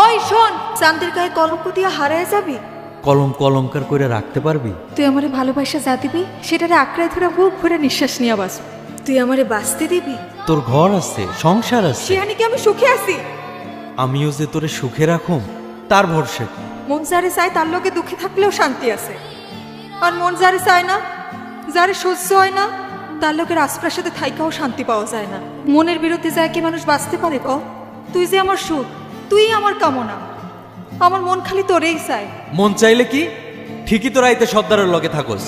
ওই শোন, চাঁদের গায়ে কলঙ্ক দিয়ে হারায় যাবি। কলঙ্ক অলঙ্কার করে রাখতে পারবি? তুই আমারে ভালোবাসা যা দিবি সেটারে আঁকড়ায় ধরে বুক ভরে নিঃশ্বাস নিয়ে বাস। তুই আমারে বাঁচতে দিবি। তোর ঘর আছে, সংসার আছে, সেখানে কি আমি সুখে আছি? আমিও যে তোরে সুখে রাখুম তার ভরসা। মন যারে চায় তার লোকে দুঃখে থাকলেও শান্তি আছে, আর মন যারে চায় না, যারে সহ্য হয় না, তার লোকের রাজপ্রাসাদে থাইকাও শান্তি পাওয়া যায় না। মনের বিরুদ্ধে যায় কি মানুষ বাঁচতে পারে? ক তুই যে আমার সুখ, তুই আমার কামনা, আমার মন খালি তোরেই চায়। মন চাইলে কি ঠিকই তোরা এতে সর্দারের লগে থাকস।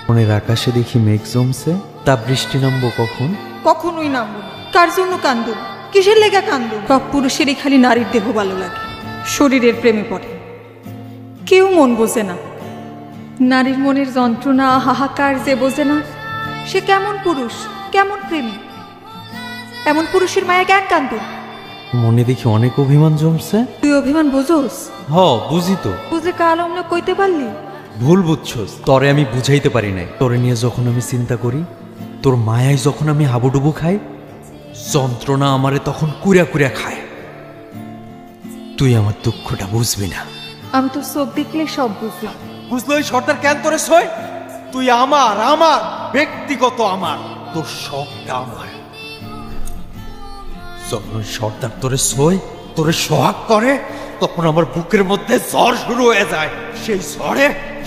মনের আকাশে দেখি মেঘ জমছে, তা বৃষ্টি নামবো কখন? কখনোই নামবো না। কার জন্য কান্দুম? কিসের লেগা কান্দুম? সব পুরুষেরই খালি নারীর দেহ ভালো লাগে, শরীরের প্রেমে পড়ে। কেউ মন বোঝে না। নারীর মনের যন্ত্রণা হাহাকার যে বোঝে না, সে কেমন পুরুষ, কেমন প্রেমী? এমন পুরুষের মায়া কেন কান্দুম? মনে দেখি অনেক অভিমান জমছে। তুই অভিমান বোঝোস? হ, বুঝি তো। বুঝে কাল অন্য কইতে পারলি? ভুল বুঝছস, তরে আমি বুঝাইতে পারি নাই। তোরে নিয়ে যখন আমি চিন্তা করি, তোর মায়ায় যখন আমি হাবুডুবু খাই, যন্ত্রণা আমারে তখন কুড়া কুড়া খায়। তুই আমার দুঃখটা বুঝবি না। আমি তো চোখ দেখলে সব বুঝলাম। বুঝলো ওই সর্দার কেন তোরে সই? তুই আমার, আমার ব্যক্তিগত, আমার, তোর সবটা আমার। যখন ওই সর্দার তোরে সই, তোরে সোহাগ করে, তখন আমার বুকের মধ্যে ঝড় শুরু হয়ে যায়। সেই ঝড়ে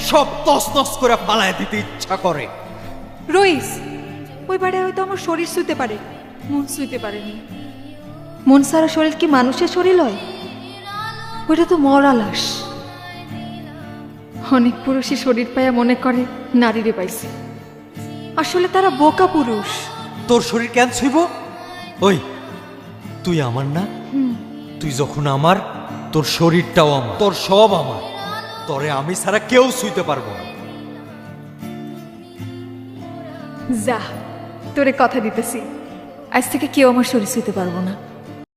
সব তছনছ করে পালায় দিতে ইচ্ছা করে। রইস, ওই বাড়ি হয়তো আমার শরীর শুইতে পারে, মন শুইতে পারেনি। মন সারা শরীর কি মানুষের শরীর হয়? ওইটা তো মরা লাশ। অনেক পুরুষই শরীর পায়া মনে করে নারীরে পাইছে, আসলে তারা বোকা পুরুষ। তোর শরীর কেন ছুইব? ওই তুই আমার না? তুই যখন আমার, তোর শরীরটাও আমার, তোর সব আমার। তোরে আমি ছাড়া কেউ ছুঁইতে পারবো না। যা, তোরে কথা দিতেছি, আজ থেকে কেউ আমার শরীর শুইতে পারবো না।